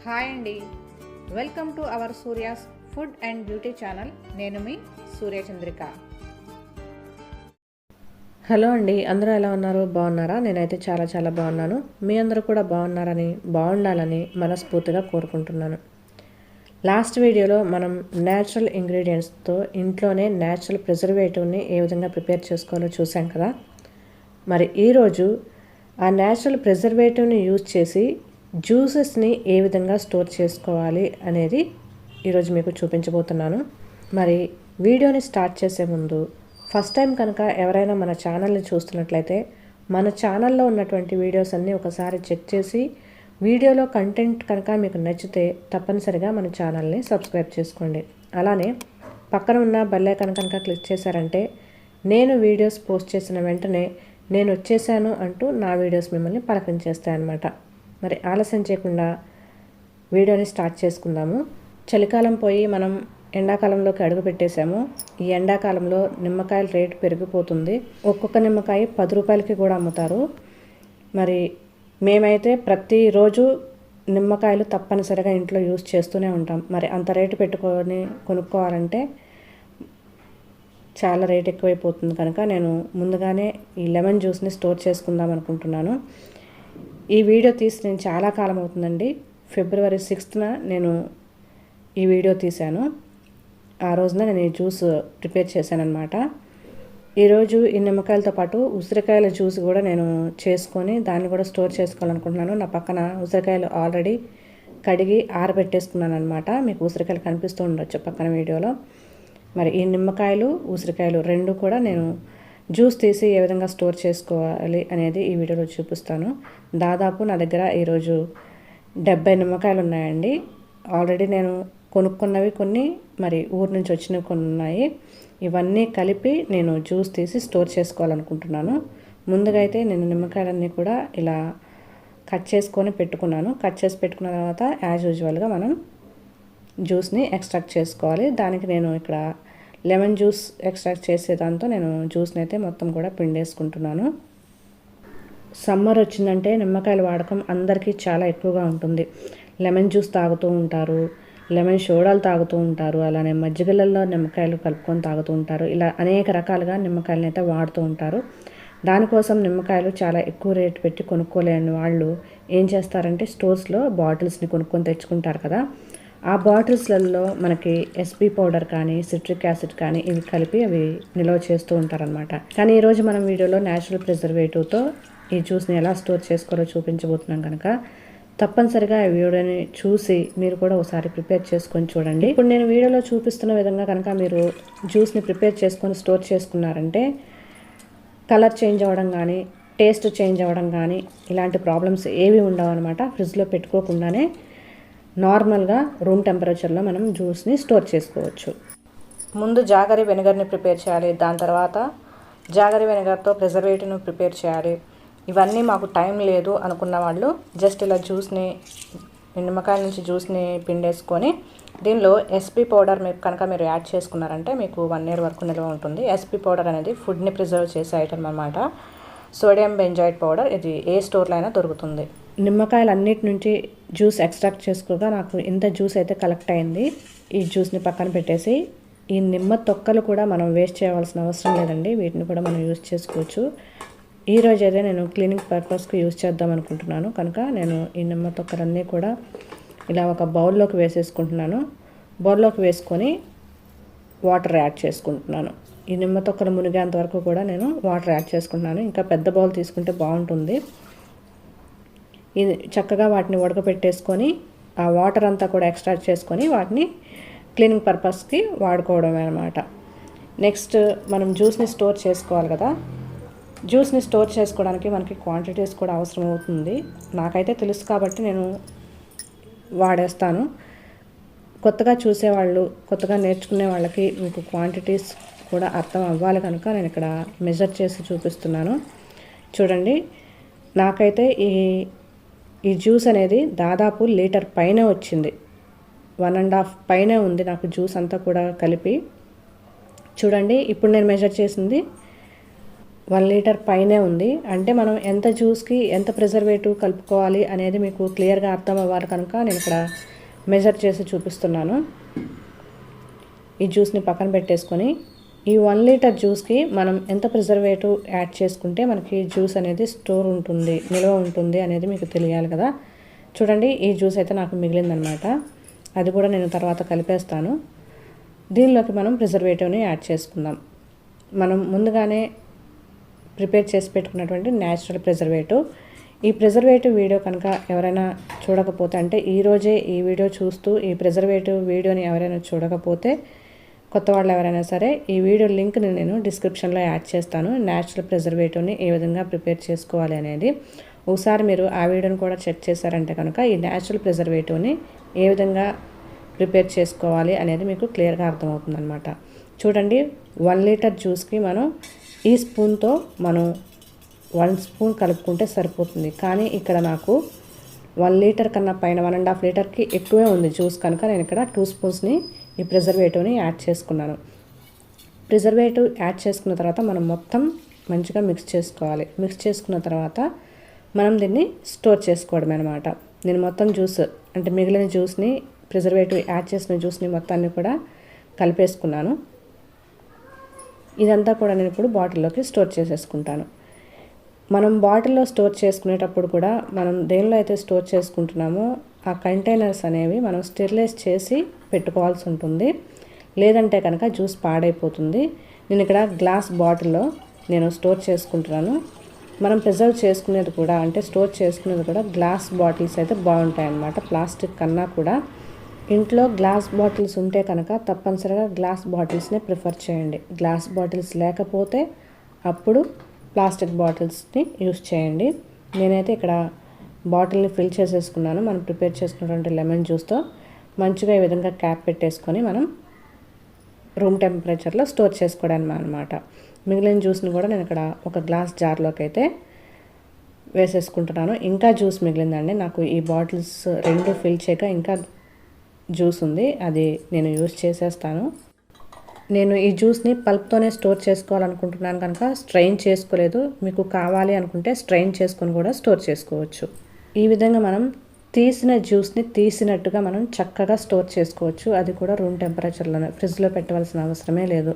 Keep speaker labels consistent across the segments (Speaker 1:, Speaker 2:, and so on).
Speaker 1: Hi అండి, welcome to our Surya's food and beauty channel. నేను మీ Suryachandrika.
Speaker 2: Hello అండి, అందరూ ఎలా ఉన్నారు? బాగున్నారా? నేనైతే చాలా బాగున్నాను. మీ అందరూ కూడా బాగుండాలని మనస్ఫూర్తిగా కోరుకుంటున్నాను. లాస్ట్ వీడియోలో మనం న్యాచురల్ ఇంగ్రీడియంట్స్తో ఇంట్లోనే న్యాచురల్ ప్రిజర్వేటివ్ని ఏ విధంగా ప్రిపేర్ చేసుకోవాలో చూసాం కదా. మరి ఈరోజు ఆ న్యాచురల్ ప్రిజర్వేటివ్ని యూజ్ చేసి జ్యూసెస్ని ఏ విధంగా స్టోర్ చేసుకోవాలి అనేది ఈరోజు మీకు చూపించబోతున్నాను. మరి వీడియోని స్టార్ట్ చేసే ముందు ఫస్ట్ టైం కనుక ఎవరైనా మన ఛానల్ని చూస్తున్నట్లయితే మన ఛానల్లో ఉన్నటువంటి వీడియోస్ అన్నీ ఒకసారి చెక్ చేసి వీడియోలో కంటెంట్ కనుక మీకు నచ్చితే తప్పనిసరిగా మన ఛానల్ని సబ్స్క్రైబ్ చేసుకోండి. అలానే పక్కన ఉన్న బెల్ ఐకాన్ కనుక క్లిక్ చేశారంటే నేను వీడియోస్ పోస్ట్ చేసిన వెంటనే నేను వచ్చేసాను అంటూ నా వీడియోస్ మిమ్మల్ని పలకరించేస్తాయన్నమాట. మరి ఆలస్యం చేయకుండా వీడియోని స్టార్ట్ చేసుకుందాము. చలికాలం పోయి మనం ఎండాకాలంలోకి అడుగు పెట్టేశాము. ఈ ఎండాకాలంలో నిమ్మకాయల రేటు పెరిగిపోతుంది. ఒక్కొక్క నిమ్మకాయ 10 రూపాయలకి కూడా అమ్ముతారు. మరి మేమైతే ప్రతిరోజు నిమ్మకాయలు తప్పనిసరిగా ఇంట్లో యూజ్ చేస్తూనే ఉంటాం. మరి అంత రేటు పెట్టుకొని కొనుక్కోవాలంటే చాలా రేట్ ఎక్కువైపోతుంది కనుక నేను ముందుగానే ఈ లెమన్ జ్యూస్ని స్టోర్ చేసుకుందాం అనుకుంటున్నాను. ఈ వీడియో తీసి నేను చాలా కాలం అవుతుందండి. ఫిబ్రవరి 6th నేను ఈ వీడియో తీశాను. ఆ రోజున నేను ఈ జ్యూస్ ప్రిపేర్ చేశాను అనమాట. ఈరోజు ఈ నిమ్మకాయలతో పాటు ఉసిరికాయల జ్యూస్ కూడా నేను చేసుకొని దాన్ని కూడా స్టోర్ చేసుకోవాలనుకుంటున్నాను. నా పక్కన ఉసిరికాయలు ఆల్రెడీ కడిగి ఆరబెట్టేసుకున్నాను అనమాట. మీకు ఉసిరికాయలు కనిపిస్తూ ఉండొచ్చు పక్కన వీడియోలో. మరి ఈ నిమ్మకాయలు ఉసిరికాయలు రెండు కూడా నేను జ్యూస్ తీసి ఏ విధంగా స్టోర్ చేసుకోవాలి అనేది ఈ వీడియోలో చూపిస్తాను. దాదాపు నా దగ్గర ఈరోజు 70 నిమ్మకాయలు ఉన్నాయండి. ఆల్రెడీ నేను కొనుక్కున్నవి కొన్ని, మరి ఊరు నుంచి వచ్చినవి కొన్ని ఉన్నాయి. ఇవన్నీ కలిపి నేను జ్యూస్ తీసి స్టోర్ చేసుకోవాలనుకుంటున్నాను. ముందుగా అయితే నేను నిమ్మకాయలన్నీ కూడా ఇలా కట్ చేసుకొని పెట్టుకున్నాను. కట్ చేసి పెట్టుకున్న తర్వాత యాజ్ యూజువల్గా మనం జ్యూస్ని ఎక్స్ట్రాక్ట్ చేసుకోవాలి. దానికి నేను ఇక్కడ లెమన్ జ్యూస్ ఎక్స్ట్రాక్ట్ చేసేదాంతో నేను జ్యూస్ని అయితే మొత్తం కూడా పిండేసుకుంటున్నాను. సమ్మర్ వచ్చిందంటే నిమ్మకాయల వాడకం అందరికీ చాలా ఎక్కువగా ఉంటుంది. లెమన్ జ్యూస్ తాగుతూ ఉంటారు, లెమన్ సోడాలు తాగుతూ ఉంటారు, అలానే మజ్జిగలలో నిమ్మకాయలు కలుపుకొని తాగుతూ ఉంటారు. ఇలా అనేక రకాలుగా నిమ్మకాయలను అయితే వాడుతూ ఉంటారు. దానికోసం నిమ్మకాయలు చాలా ఎక్కువ రేటు పెట్టి కొనుక్కోలేని వాళ్ళు ఏం చేస్తారంటే స్టోర్స్లో బాటిల్స్ని కొనుక్కొని తెచ్చుకుంటారు కదా. ఆ బాటిల్స్లలో మనకి ఎస్పీ పౌడర్ కానీ సిట్రిక్ యాసిడ్ కానీ ఇవి కలిపి అవి నిల్వ చేస్తూ ఉంటారనమాట. కానీ ఈరోజు మనం వీడియోలో న్యాచురల్ ప్రిజర్వేటివ్తో ఈ జ్యూస్ని ఎలా స్టోర్ చేసుకోవాలో చూపించబోతున్నాం కనుక తప్పనిసరిగా ఈ వీడియోని చూసి మీరు కూడా ఒకసారి ప్రిపేర్ చేసుకొని చూడండి. ఇప్పుడు నేను వీడియోలో చూపిస్తున్న విధంగా కనుక మీరు జ్యూస్ని ప్రిపేర్ చేసుకొని స్టోర్ చేసుకున్నారంటే కలర్ చేంజ్ అవ్వడం కానీ టేస్ట్ చేంజ్ అవ్వడం కానీ ఇలాంటి ప్రాబ్లమ్స్ ఏవి ఉండవు అనమాట. ఫ్రిడ్జ్లో పెట్టుకోకుండానే నార్మల్గా రూమ్ టెంపరేచర్లో మనం జ్యూస్ని స్టోర్ చేసుకోవచ్చు.
Speaker 1: ముందు జాగరి వెనిగర్ని ప్రిపేర్ చేయాలి. దాని తర్వాత జాగరి వెనిగర్తో ప్రిజర్వేటివ్ని ప్రిపేర్ చేయాలి. ఇవన్నీ మాకు టైం లేదు అనుకున్న వాళ్ళు జస్ట్ ఇలా జ్యూస్ని నిమ్మకాయల నుంచి జ్యూస్ని పిండేసుకొని దీనిలో ఎస్పీ పౌడర్ మీరు యాడ్ చేసుకున్నారంటే మీకు 1 year వరకు నిల్వ ఉంటుంది. ఎస్పీ పౌడర్ అనేది ఫుడ్ని ప్రిజర్వ్ చేసే ఐటమ్ అనమాట. సోడియం బెంజాయిడ్ పౌడర్, ఇది ఏ స్టోర్లో అయినా దొరుకుతుంది.
Speaker 2: నిమ్మకాయలు అన్నిటి నుంచి జ్యూస్ ఎక్స్ట్రాక్ట్ చేసుకోగా నాకు ఇంత జ్యూస్ అయితే కలెక్ట్ అయింది. ఈ జ్యూస్ని పక్కన పెట్టేసి ఈ నిమ్మ తొక్కలు కూడా మనం వేస్ట్ చేయవలసిన అవసరం లేదండి. వీటిని కూడా మనం యూజ్ చేసుకోవచ్చు. ఈరోజు అయితే నేను క్లీనింగ్ పర్పస్కి యూజ్ చేద్దాం అనుకుంటున్నాను కనుక నేను ఈ నిమ్మ తొక్కలన్నీ కూడా ఇలా ఒక బౌల్లోకి వేసేసుకుంటున్నాను. బౌల్లోకి వేసుకొని వాటర్ యాడ్ చేసుకుంటున్నాను. ఈ నిమ్మ తొక్కలు మునిగేంత వరకు కూడా నేను వాటర్ యాడ్ చేసుకుంటున్నాను. ఇంకా పెద్ద బౌల్ తీసుకుంటే బాగుంటుంది. ఇది చక్కగా వాటిని ఉడకపెట్టేసుకొని ఆ వాటర్ అంతా కూడా ఎక్స్ట్రాక్ట్ చేసుకొని వాటిని క్లీనింగ్ పర్పస్కి వాడుకోవడమే అనమాట. నెక్స్ట్ మనం జ్యూస్ని స్టోర్ చేసుకోవాలి కదా. జ్యూస్ని స్టోర్ చేసుకోవడానికి మనకి క్వాంటిటీస్ కూడా అవసరం అవుతుంది. నాకైతే తెలుసు కాబట్టి నేను వాడేస్తాను. కొత్తగా చూసేవాళ్ళు, కొత్తగా నేర్చుకునే వాళ్ళకి మీకు క్వాంటిటీస్ కూడా అర్థం అవ్వాలి కనుక నేను ఇక్కడ మెజర్ చేసి చూపిస్తున్నాను. చూడండి, నాకైతే ఈ జ్యూస్ అనేది దాదాపు 1 లీటర్ పైనే వచ్చింది. 1.5 పైనే ఉంది నాకు జ్యూస్ అంతా కూడా కలిపి. చూడండి, ఇప్పుడు నేను మెజర్ చేసింది 1 లీటర్ పైనే ఉంది. అంటే మనం ఎంత జ్యూస్కి ఎంత ప్రిజర్వేటివ్ కలుపుకోవాలి అనేది మీకు క్లియర్గా అర్థం అవ్వాలి కనుక నేను ఇక్కడ మెజర్ చేసి చూపిస్తున్నాను. ఈ జ్యూస్ని పక్కన పెట్టేసుకొని ఈ 1 లీటర్ జ్యూస్కి మనం ఎంత ప్రిజర్వేటివ్ యాడ్ చేసుకుంటే మనకి జ్యూస్ అనేది స్టోర్ ఉంటుంది, నిల్వ ఉంటుంది అనేది మీకు తెలియాలి కదా. చూడండి, ఈ జ్యూస్ అయితే నాకు మిగిలిందనమాట. అది కూడా నేను తర్వాత కలిపేస్తాను. దీనిలోకి మనం ప్రిజర్వేటివ్ని యాడ్ చేసుకుందాం. మనం ముందుగానే ప్రిపేర్ చేసి పెట్టుకున్నటువంటి న్యాచురల్ ప్రిజర్వేటివ్. ఈ ప్రిజర్వేటివ్ వీడియో కనుక ఎవరైనా చూడకపోతే, అంటే ఈరోజే ఈ వీడియో చూస్తూ ఈ ప్రిజర్వేటివ్ వీడియోని ఎవరైనా చూడకపోతే, కొత్త వాళ్ళు ఎవరైనా సరే ఈ వీడియో లింక్ని నేను డిస్క్రిప్షన్లో యాడ్ చేస్తాను. న్యాచురల్ ప్రిజర్వేటివ్ని ఏ విధంగా ప్రిపేర్ చేసుకోవాలి అనేది ఒకసారి మీరు ఆ వీడియోని కూడా చెక్ చేశారంటే కనుక ఈ న్యాచురల్ ప్రిజర్వేటివ్ని ఏ విధంగా ప్రిపేర్ చేసుకోవాలి అనేది మీకు క్లియర్గా అర్థమవుతుందన్నమాట. చూడండి, 1 లీటర్ జ్యూస్కి మనం ఈ స్పూన్తో మనం 1 స్పూన్ కలుపుకుంటే సరిపోతుంది. కానీ ఇక్కడ నాకు 1 లీటర్ కన్నా పైన 1.5 లీటర్కి ఎక్కువే ఉంది జ్యూస్ కనుక నేను ఇక్కడ 2 స్పూన్స్ని ఈ ప్రిజర్వేటివ్ని యాడ్ చేసుకున్నాను. ప్రిజర్వేటివ్ యాడ్ చేసుకున్న తర్వాత మనం మొత్తం మంచిగా మిక్స్ చేసుకోవాలి. మిక్స్ చేసుకున్న తర్వాత మనం దీన్ని స్టోర్ చేసుకోవడం అనమాట. నేను మొత్తం జ్యూస్ అంటే మిగిలిన జ్యూస్ని, ప్రిజర్వేటివ్ యాడ్ చేసిన జ్యూస్ని మొత్తాన్ని కూడా కలిపేసుకున్నాను. ఇదంతా కూడా నేను ఇప్పుడు బాటిల్లోకి స్టోర్ చేసేసుకుంటాను. మనం బాటిల్లో స్టోర్ చేసుకునేటప్పుడు కూడా మనం దేనిలో అయితే స్టోర్ చేసుకుంటున్నామో ఆ కంటైనర్స్ అనేవి మనం స్టెరిలైజ్ చేసి పెట్టుకోవాల్సి ఉంటుంది. లేదంటే కనుక జ్యూస్ పాడైపోతుంది. నేను ఇక్కడ గ్లాస్ బాటిల్లో నేను స్టోర్ చేసుకుంటున్నాను. మనం ప్రిజర్వ్ చేసుకునేది కూడా, అంటే స్టోర్ చేసుకునేది కూడా గ్లాస్ బాటిల్స్ అయితే బాగుంటాయి అన్నమాట. ప్లాస్టిక్ కన్నా కూడా ఇంట్లో గ్లాస్ బాటిల్స్ ఉంటే కనుక తప్పనిసరిగా గ్లాస్ బాటిల్స్నే ప్రిఫర్ చేయండి. గ్లాస్ బాటిల్స్ లేకపోతే అప్పుడు ప్లాస్టిక్ బాటిల్స్ని యూస్ చేయండి. నేనైతే ఇక్కడ బాటిల్ని ఫిల్ చేసేసుకున్నాను. మనం ప్రిపేర్ చేసుకున్నటువంటి లెమన్ జ్యూస్తో మంచిగా ఈ విధంగా క్యాప్ పెట్టేసుకొని మనం రూమ్ టెంపరేచర్లో స్టోర్ చేసుకోవడానికి అనమాట. మిగిలిన జ్యూస్ని కూడా నేను ఇక్కడ ఒక గ్లాస్ జార్లోకి అయితే వేసేసుకుంటున్నాను. ఇంకా జ్యూస్ మిగిలిందండి. నాకు ఈ బాటిల్స్ 2 ఫిల్ చేయక ఇంకా జ్యూస్ ఉంది, అది నేను యూస్ చేసేస్తాను. నేను ఈ జ్యూస్ని పల్ప్తోనే స్టోర్ చేసుకోవాలనుకుంటున్నాను కనుక స్ట్రెయిన్ చేసుకోలేదు. మీకు కావాలి అనుకుంటే స్ట్రెయిన్ చేసుకొని కూడా స్టోర్ చేసుకోవచ్చు. ఈ విధంగా మనం తీసిన జ్యూస్ని తీసినట్టుగా మనం చక్కగా స్టోర్ చేసుకోవచ్చు. అది కూడా రూమ్ టెంపరేచర్లోనే, ఫ్రిడ్జ్లో పెట్టవలసిన అవసరమే లేదు.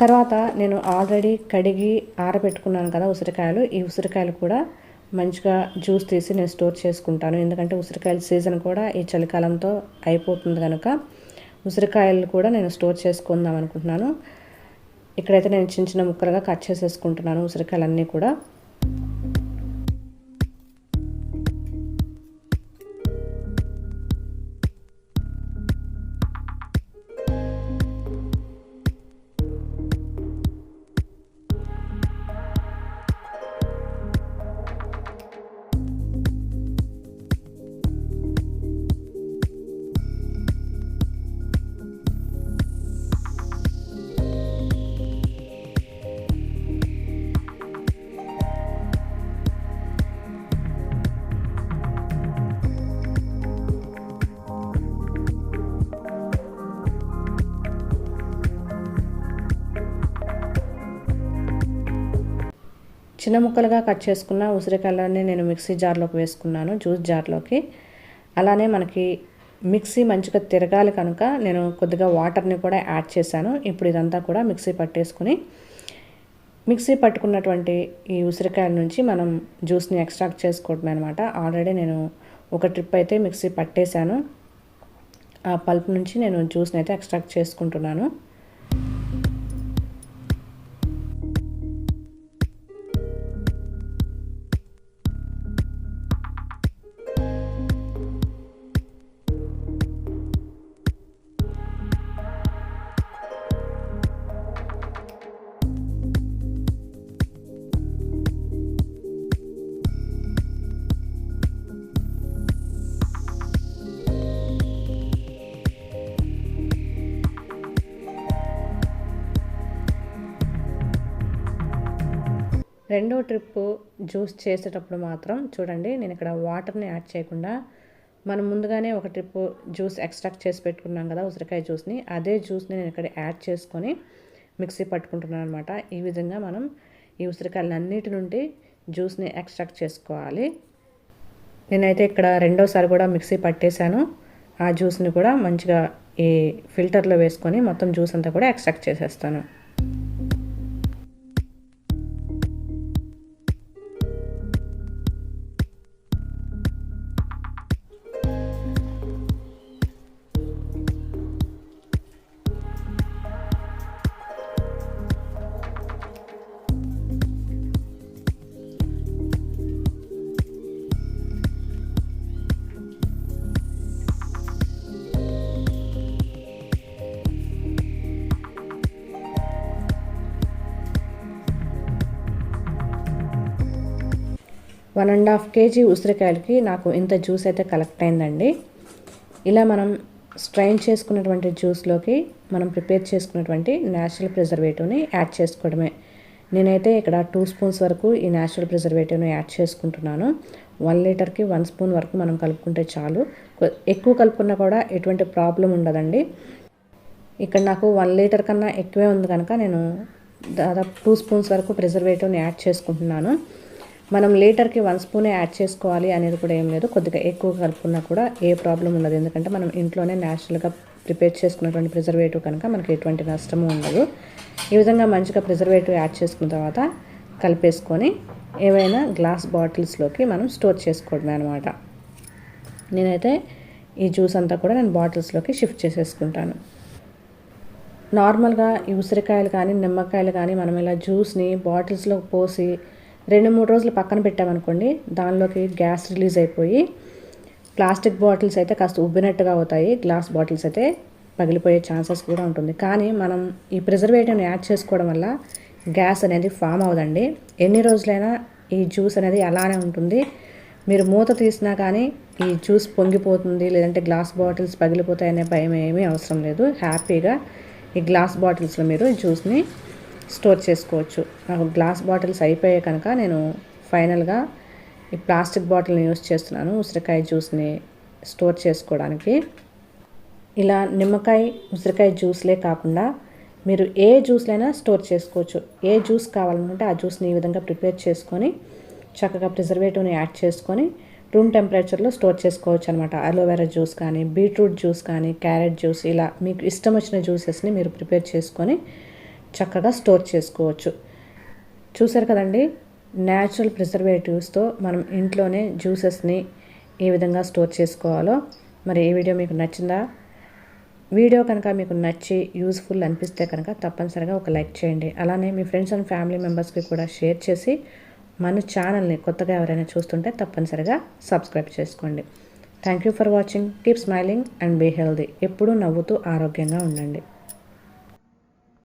Speaker 2: తర్వాత నేను ఆల్రెడీ కడిగి ఆరబెట్టుకున్నాను కదా ఉసిరికాయలు. ఈ ఉసిరికాయలు కూడా మంచిగా జ్యూస్ తీసి నేను స్టోర్ చేసుకుంటాను. ఎందుకంటే ఉసిరికాయల సీజన్ కూడా ఈ చలికాలంతో అయిపోతుంది కనుక ఉసిరికాయలు కూడా నేను స్టోర్ చేసుకుందాం అనుకుంటున్నాను. ఇక్కడైతే నేను చిన్న చిన్న ముక్కలుగా కట్ చేసేసుకుంటున్నాను ఉసిరికాయలన్నీ కూడా. చిన్న ముక్కలుగా కట్ చేసుకున్న ఉసిరికాయలని నేను మిక్సీ జార్లోకి వేసుకున్నాను, జ్యూస్ జార్లోకి. అలానే మనకి మిక్సీ మంచిగా తిరగాలి కనుక నేను కొద్దిగా వాటర్ని కూడా యాడ్ చేశాను. ఇప్పుడు ఇదంతా కూడా మిక్సీ పట్టేసుకుని, మిక్సీ పట్టుకున్నటువంటి ఈ ఉసిరికాయల నుంచి మనం జ్యూస్ని ఎక్స్ట్రాక్ట్ చేసుకోవడమే అనమాట. ఆల్రెడీ నేను ఒక ట్రిప్ అయితే మిక్సీ పట్టేశాను. ఆ పల్ప్ నుంచి నేను జ్యూస్ని అయితే ఎక్స్ట్రాక్ట్ చేసుకుంటున్నాను. రెండో ట్రిప్ జ్యూస్ చేసేటప్పుడు మాత్రం చూడండి, నేను ఇక్కడ వాటర్ని యాడ్ చేయకుండా మనం ముందుగానే ఒక ట్రిప్ జ్యూస్ ఎక్స్ట్రాక్ట్ చేసి పెట్టుకున్నాం కదా ఉసిరికాయ జ్యూస్ని, అదే జ్యూస్ని నేను ఇక్కడ యాడ్ చేసుకొని మిక్సీ పట్టుకుంటున్నాను అనమాట. ఈ విధంగా మనం ఈ ఉసిరికాయలన్నిటి నుండి జ్యూస్ని ఎక్స్ట్రాక్ట్ చేసుకోవాలి. నేనైతే ఇక్కడ రెండోసారి కూడా మిక్సీ పట్టేశాను. ఆ జ్యూస్ని కూడా మంచిగా ఈ ఫిల్టర్లో వేసుకొని మొత్తం జ్యూస్ అంతా కూడా ఎక్స్ట్రాక్ట్ చేసేస్తాను. వన్ అండ్ హాఫ్ కేజీ ఉసిరికాయలకి నాకు ఇంత జ్యూస్ అయితే కలెక్ట్ అయిందండి. ఇలా మనం స్ట్రైన్ చేసుకున్నటువంటి జ్యూస్లోకి మనం ప్రిపేర్ చేసుకున్నటువంటి న్యాచురల్ ప్రిజర్వేటివ్ని యాడ్ చేసుకోవడమే. నేనైతే ఇక్కడ 2 స్పూన్స్ వరకు ఈ న్యాచురల్ ప్రిజర్వేటివ్ని యాడ్ చేసుకుంటున్నాను. 1 లీటర్కి 1 స్పూన్ వరకు మనం కలుపుకుంటే చాలు. ఎక్కువ కలుపుకున్నా కూడా ఎటువంటి ప్రాబ్లం ఉండదండి. ఇక్కడ నాకు 1 లీటర్ కన్నా ఎక్కువే ఉంది కనుక నేను దాదాపు 2 స్పూన్స్ వరకు ప్రిజర్వేటివ్ని యాడ్ చేసుకుంటున్నాను. మనం లీటర్కి 1 స్పూనే యాడ్ చేసుకోవాలి అనేది కూడా ఏం లేదు. కొద్దిగా ఎక్కువ కలుపుకున్నా కూడా ఏ ప్రాబ్లం ఉండదు. ఎందుకంటే మనం ఇంట్లోనే న్యాచురల్గా ప్రిపేర్ చేసుకున్నటువంటి ప్రిజర్వేటివ్ కనుక మనకి ఎటువంటి నష్టము ఉండదు. ఈ విధంగా మంచిగా ప్రిజర్వేటివ్ యాడ్ చేసుకున్న తర్వాత కలిపేసుకొని ఏవైనా గ్లాస్ బాటిల్స్లోకి మనం స్టోర్ చేసుకోవడమే అనమాట. నేనైతే ఈ జ్యూస్ అంతా కూడా నేను బాటిల్స్లోకి షిఫ్ట్ చేసేసుకుంటాను. నార్మల్గా ఈ ఉసిరికాయలు కానీ నిమ్మకాయలు కానీ మనం ఇలా జ్యూస్ని బాటిల్స్లో పోసి 2-3 రోజులు పక్కన పెట్టామనుకోండి, దానిలోకి గ్యాస్ రిలీజ్ అయిపోయి ప్లాస్టిక్ బాటిల్స్ అయితే కాస్త ఉబ్బినట్టుగా అవుతాయి, గ్లాస్ బాటిల్స్ అయితే పగిలిపోయే ఛాన్సెస్ కూడా ఉంటుంది. కానీ మనం ఈ ప్రిజర్వేటివ్ని యాడ్ చేసుకోవడం వల్ల గ్యాస్ అనేది ఫామ్ అవ్వదండి. ఎన్ని రోజులైనా ఈ జ్యూస్ అనేది అలానే ఉంటుంది. మీరు మూత తీసినా కానీ ఈ జ్యూస్ పొంగిపోతుంది లేదంటే గ్లాస్ బాటిల్స్ పగిలిపోతాయనే భయం ఏమీ అవసరం లేదు. హ్యాపీగా ఈ గ్లాస్ బాటిల్స్లో మీరు జ్యూస్ని స్టోర్ చేసుకోవచ్చు. నాకు గ్లాస్ బాటిల్స్ అయిపోయాయి కనుక నేను ఫైనల్గా ఈ ప్లాస్టిక్ బాటిల్ని యూస్ చేస్తున్నాను ఉసిరికాయ జ్యూస్ని స్టోర్ చేసుకోవడానికి. ఇలా నిమ్మకాయ ఉసిరికాయ జ్యూస్లే కాకుండా మీరు ఏ జ్యూస్లైనా స్టోర్ చేసుకోవచ్చు. ఏ జ్యూస్ కావాలనుకుంటే ఆ జ్యూస్ని ఈ విధంగా ప్రిపేర్ చేసుకొని చక్కగా ప్రిజర్వేటివ్ని యాడ్ చేసుకొని రూమ్ టెంపరేచర్లో స్టోర్ చేసుకోవచ్చు అనమాట. అలోవెరా జ్యూస్ కానీ, బీట్రూట్ జ్యూస్ కానీ, క్యారెట్ జ్యూస్, ఇలా మీకు ఇష్టం వచ్చిన జ్యూసెస్ని మీరు ప్రిపేర్ చేసుకొని చక్కగా స్టోర్ చేసుకోవచ్చు. చూసారు కదండి, న్యాచురల్ ప్రిజర్వేటివ్స్తో మనం ఇంట్లోనే జ్యూసెస్ని ఏ విధంగా స్టోర్ చేసుకోవాలో. మరి ఈ వీడియో మీకు నచ్చిందా? వీడియో కనుక మీకు నచ్చి యూజ్ఫుల్ అనిపిస్తే కనుక తప్పనిసరిగా ఒక లైక్ చేయండి. అలానే మీ ఫ్రెండ్స్ అండ్ ఫ్యామిలీ మెంబర్స్కి కూడా షేర్ చేసి మన ఛానల్ని కొత్తగా ఎవరైనా చూస్తుంటే తప్పనిసరిగా సబ్స్క్రైబ్ చేసుకోండి. Thank you for watching. Keep smiling and be healthy. ఎప్పుడూ నవ్వుతూ ఆరోగ్యంగా ఉండండి.